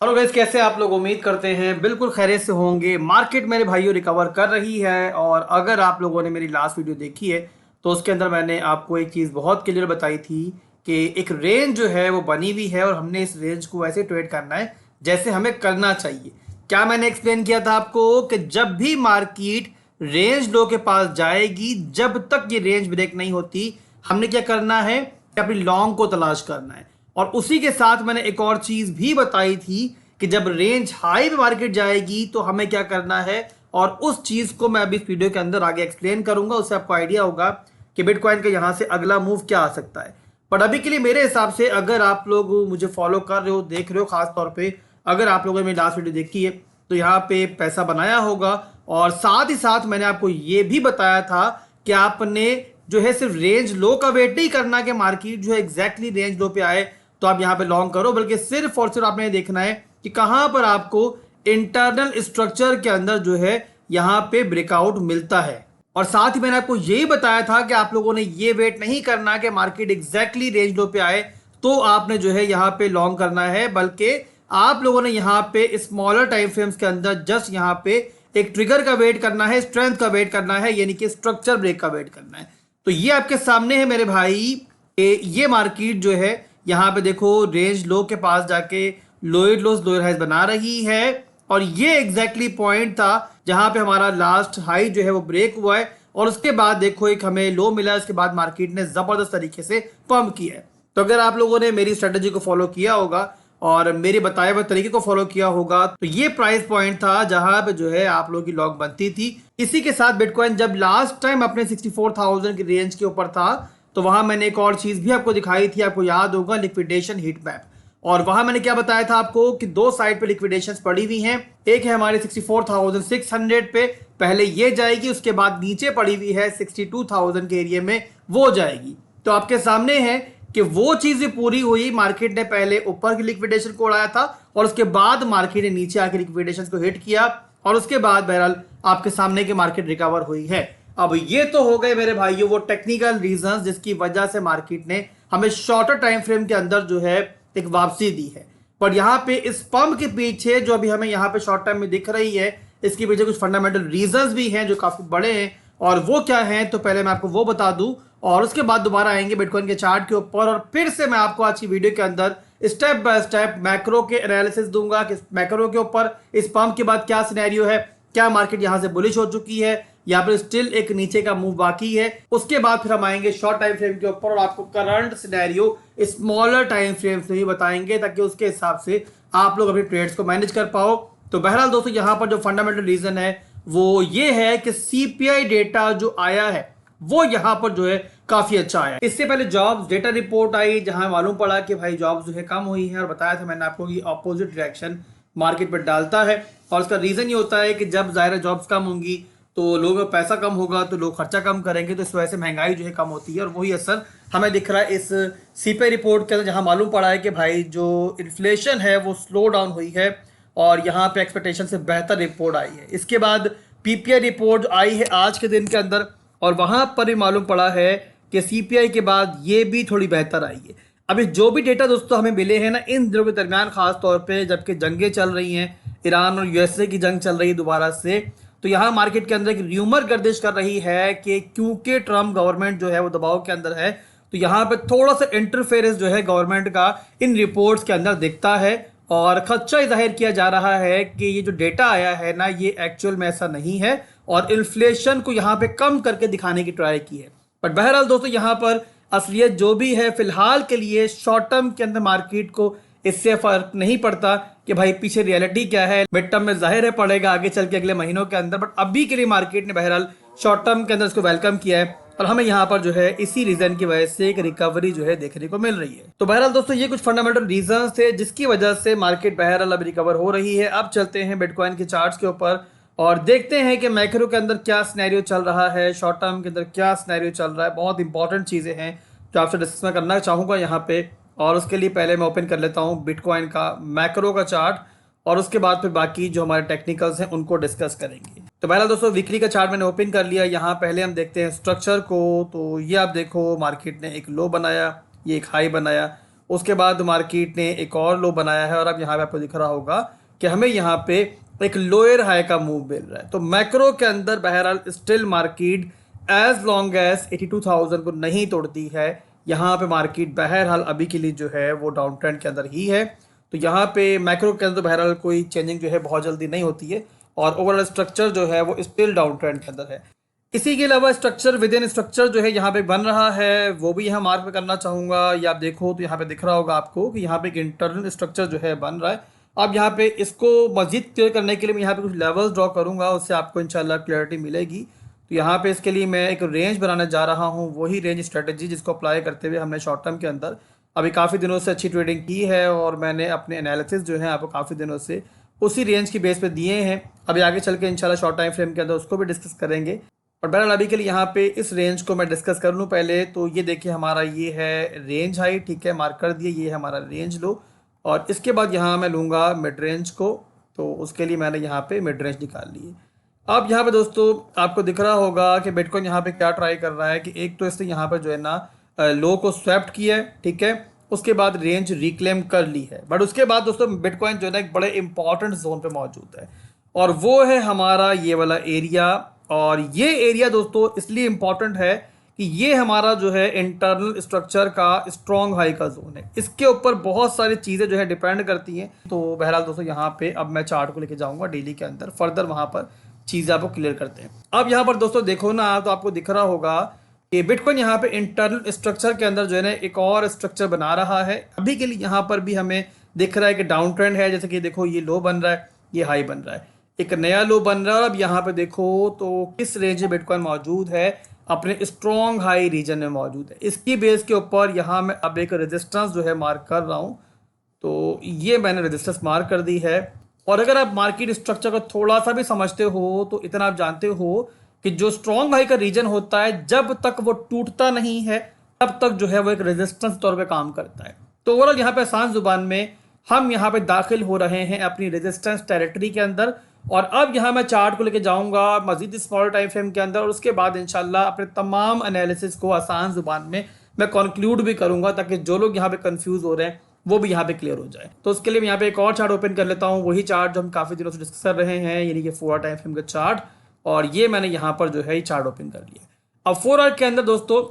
Hello guys, कैसे आप लोग? उम्मीद करते हैं बिल्कुल खैरियत से होंगे। मार्केट मेरे भाइयों रिकवर कर रही है। और अगर आप लोगों ने मेरी लास्ट वीडियो देखी है तो उसके अंदर मैंने आपको एक चीज़ बहुत क्लियर बताई थी कि एक रेंज जो है वो बनी हुई है और हमने इस रेंज को ऐसे ट्रेड करना है जैसे हमें करना चाहिए। क्या मैंने एक्सप्लेन किया था आपको कि जब भी मार्केट रेंज लो के पास जाएगी, जब तक ये रेंज ब्रेक नहीं होती, हमने क्या करना है कि अपनी लॉन्ग को तलाश करना है। और उसी के साथ मैंने एक और चीज भी बताई थी कि जब रेंज हाई पे मार्केट जाएगी तो हमें क्या करना है, और उस चीज को मैं अभी इस वीडियो के अंदर आगे एक्सप्लेन करूंगा। उससे आपको आइडिया होगा कि बिटकॉइन का यहां से अगला मूव क्या आ सकता है। बट अभी के लिए मेरे हिसाब से अगर आप लोग मुझे फॉलो कर रहे हो, देख रहे हो, खास तौर पे अगर आप लोगों ने मेरी लास्ट वीडियो देखी है तो यहाँ पे पैसा बनाया होगा। और साथ ही साथ मैंने आपको ये भी बताया था कि आपने जो है सिर्फ रेंज लो का वेट नहीं करना कि मार्केट जो है एग्जैक्टली रेंज लो पे आए तो आप यहाँ पे लॉन्ग करो, बल्कि सिर्फ और सिर्फ आपने देखना है कि कहां पर आपको इंटरनल स्ट्रक्चर के अंदर जो है यहाँ पे ब्रेकआउट मिलता है। और साथ ही मैंने आपको यही बताया था कि आप लोगों ने ये वेट नहीं करना कि मार्केट एग्जैक्टली रेंज लो पे आए तो आपने जो है यहाँ पे लॉन्ग करना है, बल्कि आप लोगों ने यहाँ पे स्मॉलर टाइम फ्रेम्स के अंदर जस्ट यहाँ पे एक ट्रिगर का वेट करना है, स्ट्रेंथ का वेट करना है, यानी कि स्ट्रक्चर ब्रेक का वेट करना है। तो ये आपके सामने है मेरे भाई। ये मार्केट जो है यहाँ पे देखो रेंज लो के पास जाके लोअर लोस लोअर हाइज बना रही है। और ये एग्जैक्टली पॉइंट था जहां पे हमारा लास्ट हाई जो है वो ब्रेक हुआ है। और उसके बाद देखो एक हमें लो मिला, उसके बाद मार्केट ने जबरदस्त तरीके से पंप किया है। तो अगर आप लोगों ने मेरी स्ट्रेटेजी को फॉलो किया होगा और मेरे बताए हुए तरीके को फॉलो किया होगा तो ये प्राइस पॉइंट था जहां पे जो है आप लोगों की लॉन्ग बनती थी। इसी के साथ बिटकॉइन जब लास्ट टाइम अपने 64,000 की रेंज के ऊपर था तो वहां मैंने एक और चीज भी आपको दिखाई थी, आपको याद होगा, लिक्विडेशन हीट मैप। और वहां मैंने क्या बताया था आपको कि दो साइड पे लिक्विडेशंस पड़ी हुई हैं। एक है हमारे 64,600 पे, पहले ये जाएगी, उसके बाद नीचे पड़ी हुई है 62,000 के एरिया में, वो जाएगी। तो आपके सामने है कि वो चीज पूरी हुई। मार्केट ने पहले ऊपर की लिक्विडेशन को उड़ाया था और उसके बाद मार्केट ने नीचे आके लिक्विडेशन को हिट किया और उसके बाद बहरहाल आपके सामने की मार्केट रिकवर हुई है। अब ये तो हो गए मेरे भाइयों वो टेक्निकल रीजंस जिसकी वजह से मार्केट ने हमें शॉर्टर टाइम फ्रेम के अंदर जो है एक वापसी दी है। पर यहाँ पे इस पंप के पीछे जो अभी हमें यहाँ पे शॉर्ट टर्म में दिख रही है, इसके पीछे कुछ फंडामेंटल रीजंस भी हैं जो काफी बड़े हैं। और वो क्या हैं तो पहले मैं आपको वो बता दूं और उसके बाद दोबारा आएंगे बिटकॉइन के चार्ट के ऊपर और फिर से मैं आपको आज की वीडियो के अंदर स्टेप बाय स्टेप मैक्रो के एनालिसिस दूंगा कि मैक्रो के ऊपर इस पंप के बाद क्या सिनेरियो है, क्या मार्केट यहां से बुलिश हो चुकी है या फिर स्टिल एक नीचे का मूव बाकी है। उसके बाद फिर हम आएंगे शॉर्ट टाइम फ्रेम के ऊपर और आपको current scenario smaller time frame से भी बताएंगे ताकि उसके हिसाब से आप लोग अपने ट्रेड्स को मैनेज कर पाओ। तो बहरहाल दोस्तों यहाँ पर जो फंडामेंटल रीजन है वो ये है कि सीपीआई डेटा जो आया है वो यहाँ पर जो है काफी अच्छा आया। इससे पहले जॉब्स डेटा रिपोर्ट आई जहां मालूम पड़ा कि भाई जॉब्स जो है कम हुई है और बताया था मैंने आपको कि ऑपोजिट रिएक्शन मार्केट पर डालता है। और उसका रीजन ये होता है कि जब ज़ाहिर जॉब्स कम होंगी तो लोगों का पैसा कम होगा तो लोग खर्चा कम करेंगे, तो इस वजह से महंगाई जो है कम होती है। और वही असर हमें दिख रहा है इस सीपीआई रिपोर्ट के अंदर जहां मालूम पड़ा है कि भाई जो इन्फ्लेशन है वो स्लो डाउन हुई है और यहाँ पे एक्सपेक्टेशन से बेहतर रिपोर्ट आई है। इसके बाद पीपीआई रिपोर्ट आई है आज के दिन के अंदर और वहां पर भी मालूम पड़ा है कि सीपीआई के बाद ये भी थोड़ी बेहतर आई है। अभी जो भी डेटा दोस्तों हमें मिले हैं ना इन दिनों के दरमियान, खास तौर पे जबकि जंगें चल रही हैं, ईरान और यूएसए की जंग चल रही है दोबारा से, तो यहाँ मार्केट के अंदर एक र्यूमर गर्दिश कर रही है कि क्योंकि ट्रम्प गवर्नमेंट जो है वो दबाव के अंदर है तो यहाँ पे थोड़ा सा इंटरफेरेंस जो है गवर्नमेंट का इन रिपोर्ट्स के अंदर दिखता है। और खदशा जाहिर किया जा रहा है कि ये जो डेटा आया है ना ये एक्चुअल में ऐसा नहीं है और इन्फ्लेशन को यहाँ पे कम करके दिखाने की ट्राई की है। बट बहरहाल दोस्तों यहाँ पर असलियत जो भी है फिलहाल के लिए शॉर्ट टर्म के अंदर मार्केट को इससे फर्क नहीं पड़ता कि भाई पीछे रियलिटी क्या है। मिड टर्म में जाहिर है पड़ेगा आगे चल के अगले महीनों के अंदर, बट अभी के लिए मार्केट ने बहरहाल शॉर्ट टर्म के अंदर इसको वेलकम किया है और हमें यहाँ पर जो है इसी रीजन की वजह से एक रिकवरी जो है देखने को मिल रही है। तो बहरहाल दोस्तों ये कुछ फंडामेंटल रीजंस थे जिसकी वजह से मार्केट बहरहाल अब रिकवर हो रही है। अब चलते हैं बिटकॉइन के चार्ट्स के ऊपर और देखते हैं कि मैक्रो के अंदर क्या सिनेरियो चल रहा है, शॉर्ट टर्म के अंदर क्या सिनेरियो चल रहा है। बहुत इंपॉर्टेंट चीज़ें हैं जो आपसे डिस्कस करना चाहूँगा यहाँ पे। और उसके लिए पहले मैं ओपन कर लेता हूँ बिटकॉइन का मैक्रो का चार्ट और उसके बाद फिर बाकी जो हमारे टेक्निकल्स हैं उनको डिस्कस करेंगे। तो पहला दोस्तों वीकली का चार्ट मैंने ओपन कर लिया। यहाँ पहले हम देखते हैं स्ट्रक्चर को। तो ये आप देखो मार्केट ने एक लो बनाया, ये एक हाई बनाया, उसके बाद मार्केट ने एक और लो बनाया है और अब यहाँ पे आपको दिख रहा होगा कि हमें यहाँ पे एक लोअर हाई का मूव मिल रहा है। तो मैक्रो के अंदर बहरहाल still market as long as 82,000 को नहीं तोड़ती है, यहाँ पे मार्केट बहरहाल अभी के लिए जो है वो डाउन ट्रेंड के अंदर ही है। तो यहाँ पे मैक्रो के अंदर बहरहाल कोई चेंजिंग जो है बहुत जल्दी नहीं होती है और ओवरऑल स्ट्रक्चर जो है वो स्टिल डाउन ट्रेंड के अंदर है। इसी के अलावा स्ट्रक्चर विद इन स्ट्रक्चर जो है यहाँ पे बन रहा है, वो भी यहाँ मार्क पे करना चाहूँगा। या आप देखो तो यहाँ पे दिख रहा होगा आपको कि यहाँ पे एक इंटरनल स्ट्रक्चर जो है बन रहा है। अब यहाँ पे इसको मजीद क्लियर करने के लिए मैं यहाँ पे कुछ लेवल्स ड्रॉ करूँगा, उससे आपको इंशाल्लाह क्लियरिटी मिलेगी। तो यहाँ पे इसके लिए मैं एक रेंज बनाने जा रहा हूँ, वही रेंज स्ट्रेटजी जिसको अप्लाई करते हुए हमने शॉर्ट टर्म के अंदर अभी काफ़ी दिनों से अच्छी ट्रेडिंग की है और मैंने अपने एनालिसिस जो है आपको काफ़ी दिनों से उसी रेंज की बेस पे दिए हैं। अभी आगे चल के इंशाल्लाह शॉर्ट टाइम फ्रेम के अंदर उसको भी डिस्कस करेंगे। और बहरहाल अभी के लिए यहाँ पे इस रेंज को मैं डिस्कस कर लूँ पहले। तो ये देखिए हमारा ये है रेंज हाई, ठीक है, मार्क कर दिए, ये है हमारा रेंज लो। और इसके बाद यहाँ मैं लूँगा मिड रेंज को, तो उसके लिए मैंने यहाँ पे मिड रेंज निकाल ली है। अब यहाँ पे दोस्तों आपको दिख रहा होगा कि बिटकॉइन यहाँ पे क्या ट्राई कर रहा है कि एक तो इसने यहाँ पर जो है ना लो को स्वैप्ट किया है, ठीक है, उसके बाद रेंज रिक्लेम कर ली है। बट उसके बाद दोस्तों बिटकॉइन जो है ना एक बड़े इंपॉर्टेंट जोन पे मौजूद है और वो है हमारा ये वाला एरिया। और ये एरिया दोस्तों इसलिए इंपॉर्टेंट है कि ये हमारा जो है इंटरनल स्ट्रक्चर का स्ट्रॉन्ग हाई का जोन है। इसके ऊपर बहुत सारी चीज़ें जो है डिपेंड करती हैं। तो बहरहाल दोस्तों यहाँ पे अब मैं चार्ट को लेके जाऊँगा डेली के अंदर, फर्दर वहाँ पर चीज़ें आपको क्लियर करते हैं। अब यहाँ पर दोस्तों देखो ना तो आपको दिख रहा होगा कि बिटकॉइन यहाँ पे इंटरनल स्ट्रक्चर के अंदर जो है ना एक और स्ट्रक्चर बना रहा है। अभी के लिए यहाँ पर भी हमें दिख रहा है कि डाउन ट्रेंड है, जैसे कि देखो ये लो बन रहा है, ये हाई बन रहा है, एक नया लो बन रहा है। और अब यहाँ पे देखो तो किस रेंज में बिटकॉइन मौजूद है, अपने स्ट्रॉन्ग हाई रीजन में मौजूद है। इसकी बेस के ऊपर यहाँ मैं अब एक रेजिस्टेंस जो है मार्क कर रहा हूँ। तो ये मैंने रेजिस्टेंस मार्क कर दी है। और अगर आप मार्केट स्ट्रक्चर को थोड़ा सा भी समझते हो तो इतना आप जानते हो कि जो स्ट्रॉन्ग हाई का रीजन होता है जब तक वो टूटता नहीं है तब तक जो है वो एक रेजिस्टेंस तौर पे काम करता है। तो ओवरऑल यहाँ पे आसान जुबान में हम यहाँ पे दाखिल हो रहे हैं अपनी रेजिस्टेंस टेरिटरी के अंदर। और अब यहाँ मैं चार्ट को लेके जाऊंगा मजीद स्मॉल टाइम फ्रेम के अंदर और उसके बाद इंशाल्लाह अपने तमाम एनालिसिस को आसान जुबान में मैं कंक्लूड भी करूंगा ताकि जो लोग यहाँ पे कंफ्यूज हो रहे हैं वो भी यहाँ पे क्लियर हो जाए। तो उसके लिए मैं यहाँ पे एक और चार्ट ओपन कर लेता हूँ, वही चार्ट जो हम काफ़ी दिनों से डिस्कस कर रहे हैं, यानी कि 4 टाइम फ्रेम का चार्ट। और ये मैंने यहाँ पर जो है ये चार्ट ओपन कर लिया। अब 4 आवर के अंदर दोस्तों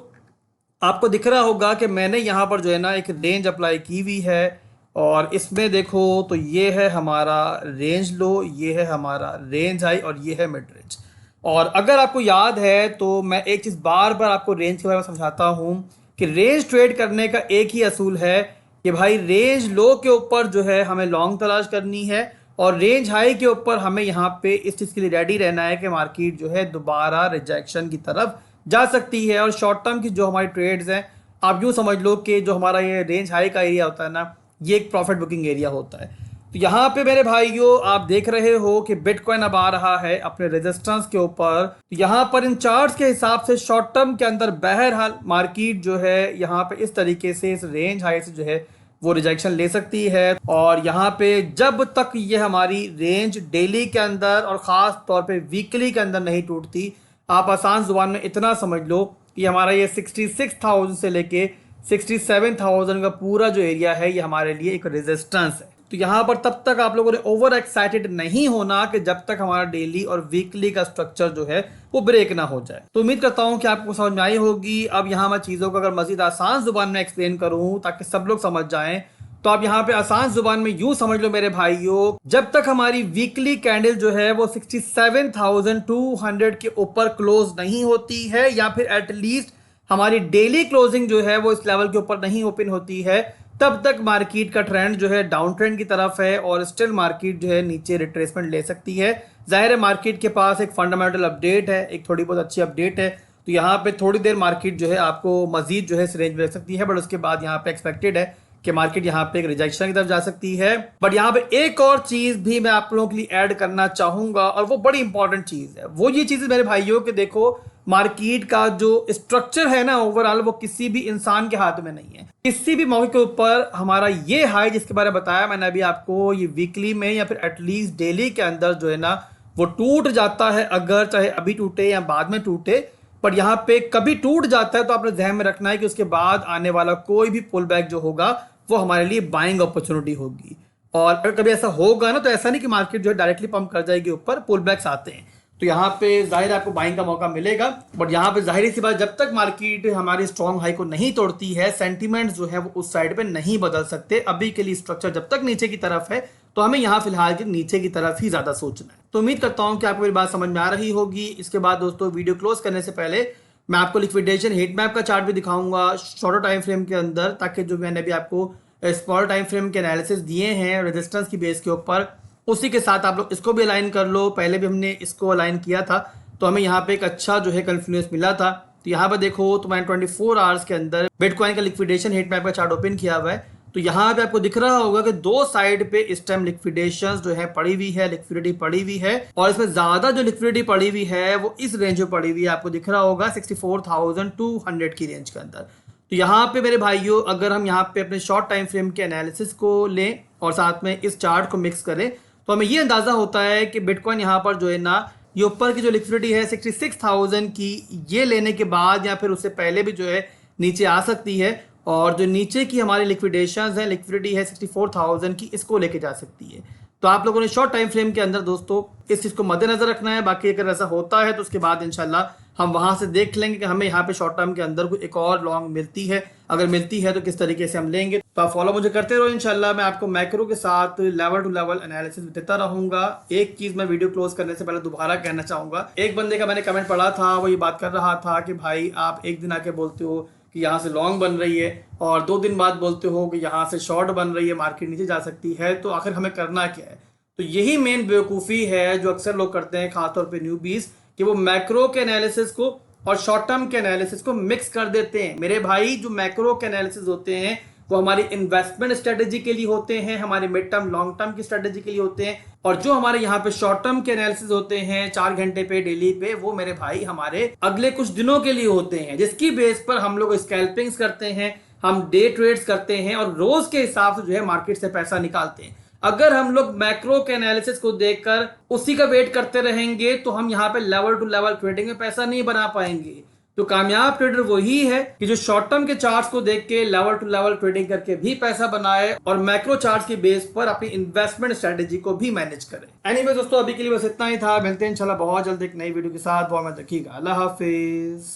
आपको दिख रहा होगा कि मैंने यहाँ पर जो है ना एक रेंज अप्लाई की हुई है और इसमें देखो तो ये है हमारा रेंज लो, ये है हमारा रेंज हाई और ये है मिड रेंज। और अगर आपको याद है तो मैं एक चीज़ बार बार आपको रेंज के बारे में समझाता हूँ कि रेंज ट्रेड करने का एक ही असूल है कि भाई रेंज लो के ऊपर जो है हमें लॉन्ग तलाश करनी है और रेंज हाई के ऊपर हमें यहाँ पे इस चीज़ के लिए रेडी रहना है कि मार्केट जो है दोबारा रिजेक्शन की तरफ जा सकती है। और शॉर्ट टर्म की जो हमारी ट्रेड्स हैं आप यूँ समझ लो कि जो हमारा ये रेंज हाई का एरिया होता है ना, ये एक प्रॉफिट बुकिंग एरिया होता है। तो यहाँ पे मेरे भाइयों आप देख रहे हो कि बिटकॉइन अब आ रहा है अपने रेजिस्टेंस के ऊपर। तो यहाँ पर इन चार्ट्स के हिसाब से शॉर्ट टर्म के अंदर बहरहाल मार्केट जो है यहाँ पे इस तरीके से इस रेंज हाई से जो है वो रिजेक्शन ले सकती है। और यहाँ पे जब तक ये हमारी रेंज डेली के अंदर और ख़ास तौर पे वीकली के अंदर नहीं टूटती, आप आसान जुबान में इतना समझ लो कि हमारा ये 66,000 से लेके 67,000 का पूरा जो एरिया है ये हमारे लिए एक रेजिस्टेंस है। तो यहाँ पर तब तक आप लोगों ने ओवर एक्साइटेड नहीं होना कि जब तक हमारा डेली और वीकली का स्ट्रक्चर जो है वो ब्रेक ना हो जाए। तो उम्मीद करता हूँ कि आपको समझ में आई होगी। अब यहाँ मैं चीज़ों को अगर मजीद आसान जुबान में एक्सप्लेन करूँ ताकि सब लोग समझ जाएं, तो आप यहाँ पे आसान जुबान में यूं समझ लो मेरे भाइयों, जब तक हमारी वीकली कैंडल जो है वो 67,200 के ऊपर क्लोज नहीं होती है या फिर एटलीस्ट हमारी डेली क्लोजिंग जो है वो इस लेवल के ऊपर नहीं ओपन होती है, तब तक मार्केट का ट्रेंड जो है डाउन ट्रेंड की तरफ है और स्टिल मार्केट जो है नीचे रिट्रेसमेंट ले सकती है। जाहिर है मार्केट के पास एक फंडामेंटल अपडेट है, एक थोड़ी बहुत अच्छी अपडेट है, तो यहाँ पे थोड़ी देर मार्केट जो है आपको मजीद जो है इस रेंज में रख सकती है। बट उसके बाद यहाँ पे एक्सपेक्टेड है कि मार्केट यहाँ पे एक रिजेक्शन की तरफ जा सकती है। बट यहाँ पे एक और चीज भी मैं आप लोगों के लिए ऐड करना चाहूंगा और वो बड़ी इंपॉर्टेंट चीज है। वो ये चीज मेरे भाइयों के देखो मार्केट का जो स्ट्रक्चर है ना ओवरऑल वो किसी भी इंसान के हाथ में नहीं है। किसी भी मौके के ऊपर हमारा ये हाई जिसके बारे में बताया मैंने अभी आपको, ये वीकली में या फिर एटलीस्ट डेली के अंदर जो है ना वो टूट जाता है, अगर चाहे अभी टूटे या बाद में टूटे, पर यहाँ पे कभी टूट जाता है तो आपने ध्यान में रखना है कि उसके बाद आने वाला कोई भी पुल बैक जो होगा वो हमारे लिए बाइंग अपॉर्चुनिटी होगी। और अगर कभी ऐसा होगा ना, तो ऐसा नहीं कि मार्केट जो है डायरेक्टली पंप कर जाएगी ऊपर, पुल बैक्स आते हैं तो यहाँ पे जाहिर आपको बाइंग का मौका मिलेगा। बट यहाँ पे जाहिर सी बात, जब तक मार्केट हमारी स्ट्रॉन्ग हाई को नहीं तोड़ती है, सेंटीमेंट्स जो है वो उस साइड पे नहीं बदल सकते। अभी के लिए स्ट्रक्चर जब तक नीचे की तरफ है, तो हमें यहाँ फिलहाल के नीचे की तरफ ही ज्यादा सोचना है। तो उम्मीद करता हूँ कि आपको मेरी बात समझ में आ रही होगी। इसके बाद दोस्तों, वीडियो क्लोज करने से पहले मैं आपको लिक्विडेशन हीट मैप का चार्ट भी दिखाऊंगा शॉर्टर टाइम फ्रेम के अंदर, ताकि जो मैंने अभी आपको स्मॉल टाइम फ्रेम के एनालिसिस दिए हैं रेजिस्टेंस की बेस के ऊपर, उसी के साथ आप लोग इसको भी अलाइन कर लो। पहले भी हमने इसको अलाइन किया था, तो हमें यहाँ पे एक अच्छा जो है कन्फ्लुएंस मिला था। तो यहाँ पे देखो, तो मैंने 24 आवर्स के अंदर बिटकॉइन का लिक्विडेशन हीट मैप का चार्ट ओपन किया हुआ है। तो यहाँ पे आपको दिख रहा होगा कि दो साइड पे इस टाइम लिक्विडेशन जो है पड़ी हुई है, लिक्विडिटी पड़ी हुई है। और इसमें ज्यादा जो लिक्विडिटी पड़ी हुई है वो इस रेंज में पड़ी हुई है, आपको दिख रहा होगा 64,200 की रेंज के अंदर। तो यहाँ पे मेरे भाइयों, अगर हम यहाँ पे अपने शॉर्ट टाइम फ्रेम के एनालिसिस को लें और साथ में इस चार्ट को मिक्स करें, तो हमें ये अंदाजा होता है कि बिटकॉइन यहाँ पर जो है ना, ये ऊपर की जो लिक्विडिटी है 66,000 की, ये लेने के बाद या फिर उससे पहले भी जो है नीचे आ सकती है। और जो नीचे की हमारी लिक्विडेशन है, लिक्विडिटी है 64,000 की, इसको लेके जा सकती है। तो आप लोगों ने शॉर्ट टाइम फ्रेम के अंदर दोस्तों इस चीज़ को मद्देनजर रखना है। बाकी अगर ऐसा होता है तो उसके बाद इंशाल्लाह हम वहां से देख लेंगे कि हमें यहाँ पे शॉर्ट टर्म के अंदर कोई एक और लॉन्ग मिलती है। अगर मिलती है तो किस तरीके से हम लेंगे। तो आप फॉलो मुझे करते रहो, इंशाल्लाह मैं आपको मैक्रो के साथ लेवल टू लेवल एनालिसिस देता रहूंगा। एक चीज मैं वीडियो क्लोज करने से पहले दोबारा कहना चाहूंगा, एक बंदे का मैंने कमेंट पढ़ा था, वो ये बात कर रहा था कि भाई आप एक दिन आके बोलते हो कि यहाँ से लॉन्ग बन रही है और 2 दिन बाद बोलते हो कि यहाँ से शॉर्ट बन रही है, मार्केट नीचे जा सकती है, तो आखिर हमें करना क्या है। तो यही मेन बेवकूफ़ी है जो अक्सर लोग करते हैं, खासतौर पे न्यूबीज, कि वो मैक्रो के एनालिसिस को और शॉर्ट टर्म के एनालिसिस को मिक्स कर देते हैं। मेरे भाई, जो मैक्रो के एनालिसिस होते हैं वो हमारी इन्वेस्टमेंट स्ट्रेटेजी के लिए होते हैं, हमारे मिड टर्म लॉन्ग टर्म की स्ट्रेटेजी के लिए होते हैं। और जो हमारे यहाँ पे शॉर्ट टर्म के एनालिसिस होते हैं 4 घंटे पे, डेली पे, वो मेरे भाई हमारे अगले कुछ दिनों के लिए होते हैं, जिसकी बेस पर हम लोग स्कैल्पिंग्स करते हैं, हम डे ट्रेड्स करते हैं और रोज के हिसाब से जो है मार्केट से पैसा निकालते हैं। अगर हम लोग मैक्रो के एनालिसिस को देखकर उसी का वेट करते रहेंगे तो हम यहाँ पे लेवल टू लेवल ट्रेडिंग में पैसा नहीं बना पाएंगे। तो कामयाब ट्रेडर वही है कि जो शॉर्ट टर्म के चार्ट्स को देख के लेवल टू लेवल ट्रेडिंग करके भी पैसा बनाए और मैक्रो चार्ट्स के बेस पर अपनी इन्वेस्टमेंट स्ट्रेटेजी को भी मैनेज करे। एनीवे दोस्तों, अभी के लिए बस इतना ही था। मिलते हैं इंशाल्लाह बहुत जल्द एक नई वीडियो के साथ। बहुत मत रखिएगा। अल्लाह हाफिज।